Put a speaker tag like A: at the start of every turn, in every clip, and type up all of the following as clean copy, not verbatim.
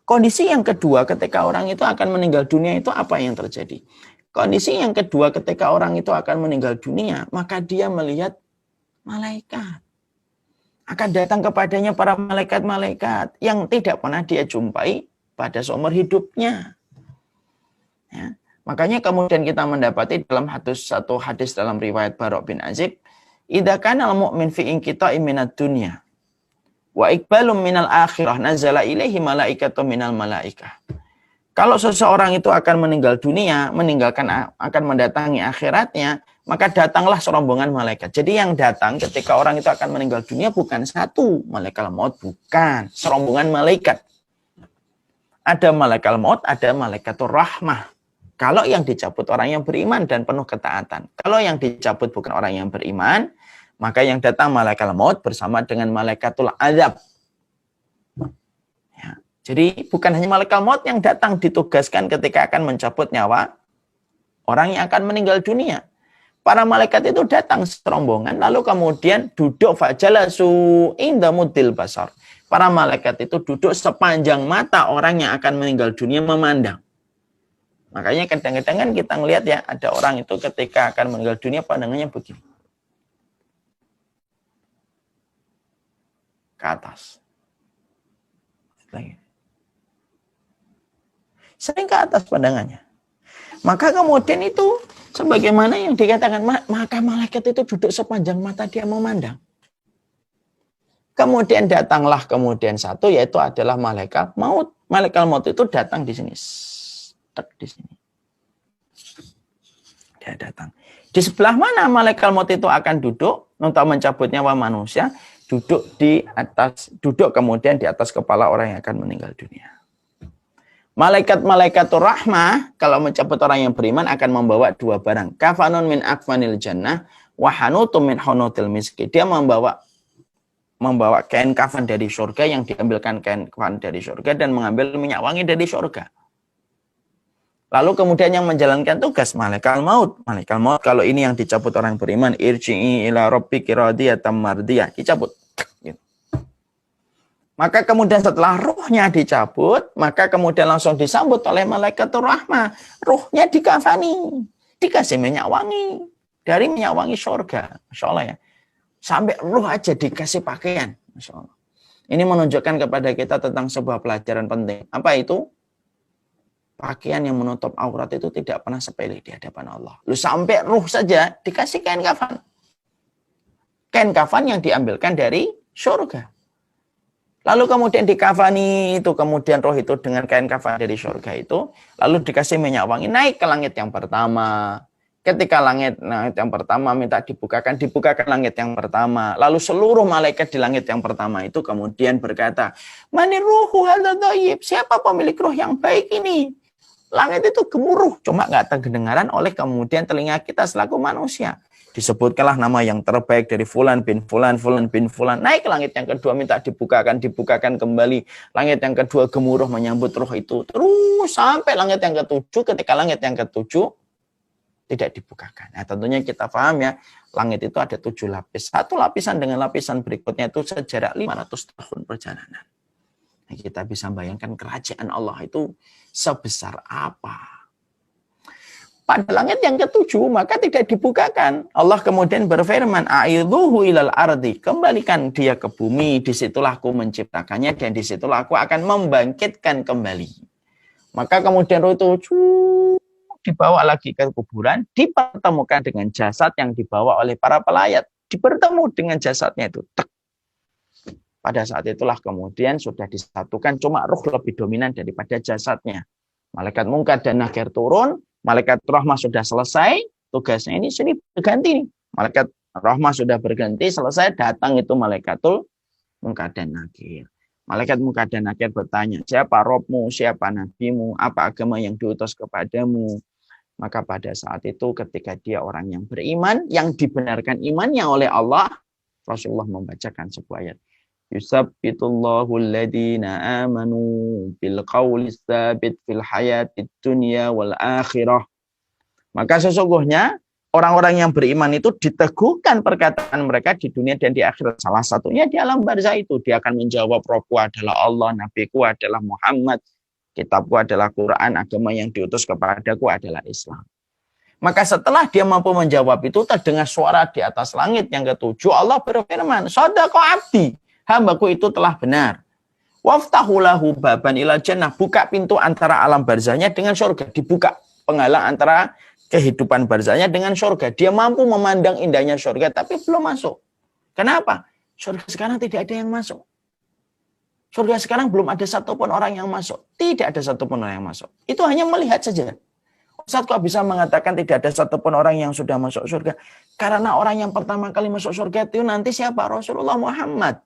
A: Kondisi yang kedua ketika orang itu akan meninggal dunia itu apa yang terjadi? Kondisi yang kedua ketika orang itu akan meninggal dunia, maka dia melihat malaikat. Akan datang kepadanya para malaikat-malaikat yang tidak pernah dia jumpai pada seumur hidupnya. Ya. Makanya kemudian kita mendapati dalam satu hadis dalam riwayat Barok bin Azib, idza kana al-mu'min fi inqita'i minad dunya wa iqbalum minal akhirah nazala ilaihi malaikatu minal malaikah. Kalau seseorang itu akan meninggal dunia, akan mendatangi akhiratnya, maka datanglah serombongan malaikat. Jadi yang datang ketika orang itu akan meninggal dunia bukan satu malaikat maut, bukan serombongan malaikat. Ada malaikat maut, ada malaikatur rahmah. Kalau yang dicabut orang yang beriman dan penuh ketaatan. Kalau yang dicabut bukan orang yang beriman, maka yang datang malaikat maut bersama dengan malaikatul azab. Ya. Jadi bukan hanya malaikat maut yang datang ditugaskan ketika akan mencabut nyawa orang yang akan meninggal dunia. Para malaikat itu datang serombongan lalu kemudian duduk fajalasu inda muddil basar. Para malaikat itu duduk sepanjang mata orang yang akan meninggal dunia memandang. Makanya kadang-kadang kan kita ngelihat ya, ada orang itu ketika akan meninggal dunia pandangannya begini. Ke atas. Lagi. Sering ke atas pandangannya. Maka kemudian itu sebagaimana yang dikatakan, maka malaikat itu duduk sepanjang mata dia memandang. Kemudian datanglah satu, yaitu adalah malaikat maut. Malaikat maut itu datang di sini. Di sini. Dia datang. Di sebelah mana malaikat maut itu akan duduk untuk mencabut nyawa manusia? Duduk kemudian di atas kepala orang yang akan meninggal dunia. Malaikatur rahmah kalau mencabut orang yang beriman akan membawa dua barang. Kafanun min akfanil jannah wa hanutum min hunutil miski. Dia membawa kain kafan dari surga, yang diambilkan kain kafan dari surga dan mengambil minyak wangi dari surga. Lalu kemudian yang menjalankan tugas malaikat maut. Malaikat maut kalau ini yang dicabut orang beriman, irji'i ila rabbiki radiyatan mardiyah, dicabut. Maka kemudian setelah ruhnya dicabut, maka kemudian langsung disambut oleh malaikatur rahmah. Ruhnya dikafani, dikasih minyak wangi dari minyak wangi surga. Masya Allah ya. Sampai ruh aja dikasih pakaian. Masya Allah. Ini menunjukkan kepada kita tentang sebuah pelajaran penting. Apa itu? Pakaian yang menutup aurat itu tidak pernah sepele di hadapan Allah. Lu sampai ruh saja dikasih kain kafan. Kain kafan yang diambilkan dari surga. Lalu kemudian dikafani itu, kemudian roh itu dengan kain kafan dari surga itu, lalu dikasih minyak wangi, naik ke langit yang pertama. Ketika langit yang pertama minta dibukakan langit yang pertama. Lalu seluruh malaikat di langit yang pertama itu kemudian berkata, "Mani ruhu hadza thayyib?" Siapa pemilik roh yang baik ini? Langit itu gemuruh, cuma nggak terdengaran oleh kemudian telinga kita selaku manusia. Disebutkanlah nama yang terbaik dari fulan bin fulan, fulan bin fulan. Naik ke langit yang kedua minta dibukakan kembali. Langit yang kedua gemuruh menyambut roh itu. Terus sampai langit yang ketujuh, ketika langit yang ketujuh tidak dibukakan. Nah tentunya kita paham ya, langit itu ada 7 lapis. Satu lapisan dengan lapisan berikutnya itu sejarak 500 tahun perjalanan. Nah, kita bisa bayangkan kerajaan Allah itu sebesar apa. Pada langit yang ketujuh maka tidak dibukakan. Allah kemudian berfirman, "A'idhuhu ilal ardi." Kembalikan dia ke bumi, disitulah aku menciptakannya dan disitulah aku akan membangkitkan kembali. Maka kemudian roh itu dibawa lagi ke kuburan, dipertemukan dengan jasad yang dibawa oleh para pelayat. Dipertemu dengan jasadnya itu. Pada saat itulah kemudian sudah disatukan, cuma roh lebih dominan daripada jasadnya. Malaikat Munkar dan Nakir turun. Malaikat rahmah sudah selesai, tugasnya ini sini berganti nih. Malaikat rahmah sudah berganti, selesai, datang itu malaikatul Munkar dan Nakir. Malaikat Munkar dan Nakir bertanya, siapa Robmu, siapa Nabimu, apa agama yang diutus kepadamu? Maka pada saat itu ketika dia orang yang beriman, yang dibenarkan imannya oleh Allah, Rasulullah membacakan sebuah ayat. Yusabbitullahu alladhina amanu bil qawli tsabit fil hayatid dunya wal akhirah. Maka sesungguhnya orang-orang yang beriman itu diteguhkan perkataan mereka di dunia dan di akhirat. Salah satunya di alam barzah itu. Dia akan menjawab, Robku adalah Allah, Nabiku adalah Muhammad, kitabku adalah Quran, agama yang diutus kepadaku adalah Islam. Maka setelah dia mampu menjawab itu, terdengar suara di atas langit yang ketujuh. Allah berfirman, Shadaqa abdi, hambaku itu telah benar. Waftahulahu baban ila jannah, buka pintu antara alam barzahnya dengan surga. Dibuka penghalang antara kehidupan barzahnya dengan surga. Dia mampu memandang indahnya surga, tapi belum masuk. Kenapa? Surga sekarang tidak ada yang masuk. Surga sekarang belum ada satupun orang yang masuk. Tidak ada satupun orang yang masuk. Itu hanya melihat saja. Ustaz kok bisa mengatakan tidak ada satupun orang yang sudah masuk surga? Karena orang yang pertama kali masuk surga itu nanti siapa? Rasulullah Muhammad.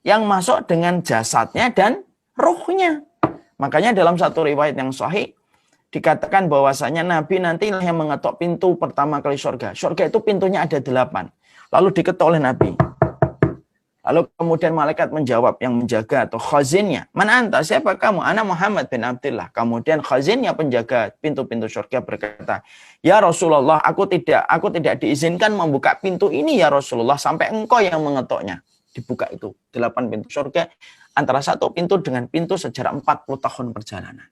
A: Yang masuk dengan jasadnya dan ruhnya. Makanya dalam satu riwayat yang sahih, dikatakan bahwasanya Nabi nanti yang mengetok pintu pertama kali surga. Surga itu pintunya ada 8. Lalu diketok oleh Nabi. Lalu kemudian malaikat menjawab yang menjaga atau khazinnya. Mana anta? Siapa kamu? Ana Muhammad bin Abdullah. Kemudian khazinnya penjaga pintu-pintu surga berkata, ya Rasulullah, aku tidak diizinkan membuka pintu ini ya Rasulullah sampai engkau yang mengetoknya. Dibuka itu 8 pintu surga. Antara satu pintu dengan pintu sejarah 40 tahun perjalanan.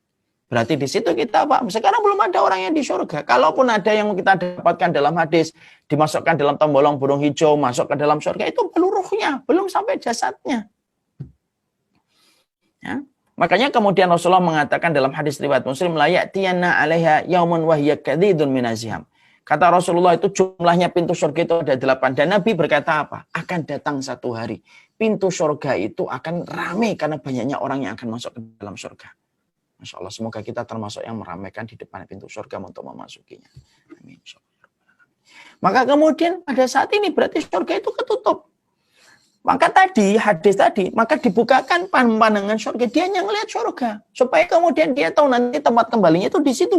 A: Berarti di situ kita paham. Sekarang belum ada orang yang di surga. Kalaupun ada yang kita dapatkan dalam hadis, dimasukkan dalam tembolong burung hijau, masuk ke dalam surga, itu baru ruhnya, belum sampai jasadnya. Ya. Makanya kemudian Rasulullah mengatakan dalam hadis riwayat Muslim, la ya'tiyanna 'alaiha yaumun wa hiya kadidun minaziham. Kata Rasulullah itu jumlahnya pintu surga itu ada 8. Dan Nabi berkata apa? Akan datang satu hari. Pintu surga itu akan ramai karena banyaknya orang yang akan masuk ke dalam surga. Masya Allah, semoga kita termasuk yang meramaikan di depan pintu surga untuk memasukinya. Amin. Maka kemudian pada saat ini berarti surga itu ketutup. Maka tadi, hadis tadi, maka dibukakan pandangan surga. Dia hanya melihat surga. Supaya kemudian dia tahu nanti tempat kembalinya itu di situ.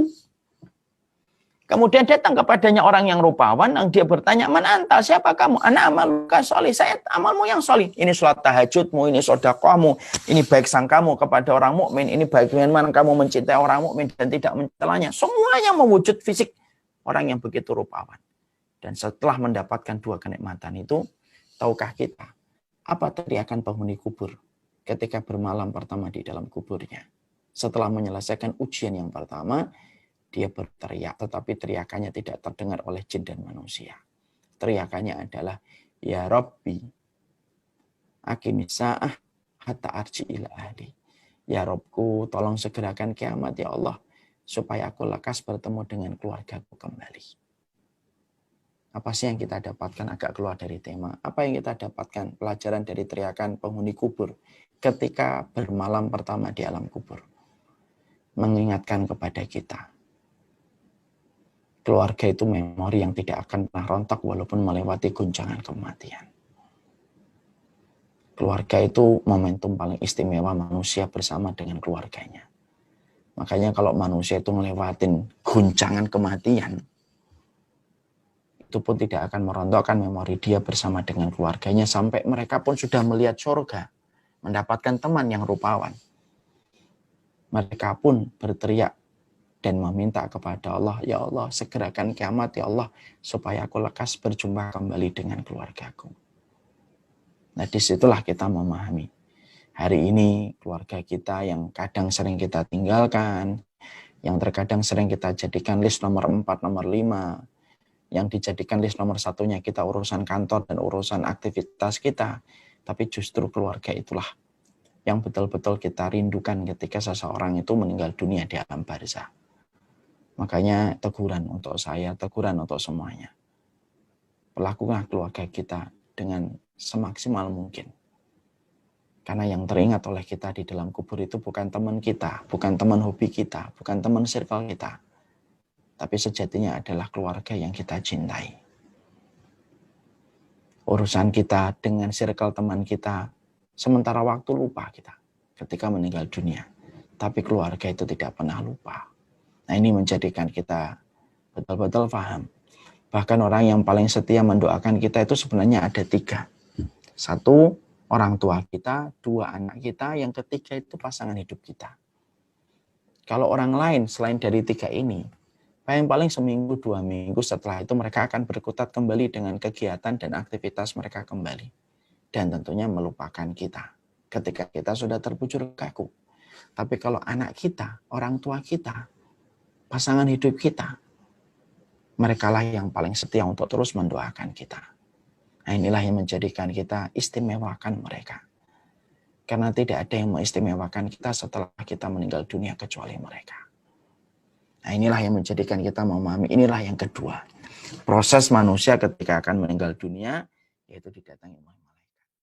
A: Kemudian datang kepadanya orang yang rupawan, yang dia bertanya, mana anta, siapa kamu? Ana amaluka sholih, saya amalmu yang sholih. Ini sholat tahajudmu, ini sedekahmu, ini baik sangkamu kepada orang mukmin, ini bagaimana kamu mencintai orang mukmin dan tidak mencelanya. Semuanya mewujud fisik orang yang begitu rupawan. Dan setelah mendapatkan 2 kenikmatan itu, tahukah kita, apa teriakan penghuni kubur ketika bermalam pertama di dalam kuburnya? Setelah menyelesaikan ujian yang pertama, dia berteriak, tetapi teriakannya tidak terdengar oleh jin dan manusia. Teriakannya adalah, ya Rabbi, aqimis sa'ah hatta arji ila ahli. Ya Robku, tolong segerakan kiamat ya Allah, supaya aku lekas bertemu dengan keluargaku kembali. Apa sih yang kita dapatkan agak keluar dari tema? Apa yang kita dapatkan pelajaran dari teriakan penghuni kubur ketika bermalam pertama di alam kubur? Mengingatkan kepada kita, keluarga itu memori yang tidak akan pernah rontok walaupun melewati guncangan kematian. Keluarga itu momentum paling istimewa manusia bersama dengan keluarganya. Makanya kalau manusia itu ngelewatin guncangan kematian, itu pun tidak akan merontokkan memori dia bersama dengan keluarganya sampai mereka pun sudah melihat surga, mendapatkan teman yang rupawan. Mereka pun berteriak dan meminta kepada Allah, ya Allah, segerakan kiamat ya Allah, supaya aku lekas berjumpa kembali dengan keluargaku. Nah, disitulah kita memahami. Hari ini keluarga kita yang kadang sering kita tinggalkan, yang terkadang sering kita jadikan list nomor 4, nomor 5, yang dijadikan list nomor 1-nya kita urusan kantor dan urusan aktivitas kita. Tapi justru keluarga itulah yang betul-betul kita rindukan ketika seseorang itu meninggal dunia di alam barzah. Makanya teguran untuk saya, teguran untuk semuanya. Perlakukanlah keluarga kita dengan semaksimal mungkin. Karena yang teringat oleh kita di dalam kubur itu bukan teman kita, bukan teman hobi kita, bukan teman circle kita. Tapi sejatinya adalah keluarga yang kita cintai. Urusan kita dengan circle teman kita, sementara waktu lupa kita ketika meninggal dunia. Tapi keluarga itu tidak pernah lupa. Nah, ini menjadikan kita betul-betul paham. Bahkan orang yang paling setia mendoakan kita itu sebenarnya ada 3. 1, orang tua kita. 2, anak kita. Yang ketiga itu pasangan hidup kita. Kalau orang lain selain dari 3 ini, Paling-paling seminggu, 2 minggu, setelah itu mereka akan berkutat kembali dengan kegiatan dan aktivitas mereka kembali. Dan tentunya melupakan kita ketika kita sudah terbujur kaku. Tapi kalau anak kita, orang tua kita, pasangan hidup kita, merekalah yang paling setia untuk terus mendoakan kita. Nah, inilah yang menjadikan kita istimewakan mereka. Karena tidak ada yang mengistimewakan kita setelah kita meninggal dunia kecuali mereka. Nah, inilah yang menjadikan kita memahami, inilah yang kedua. Proses manusia ketika akan meninggal dunia, yaitu didatangi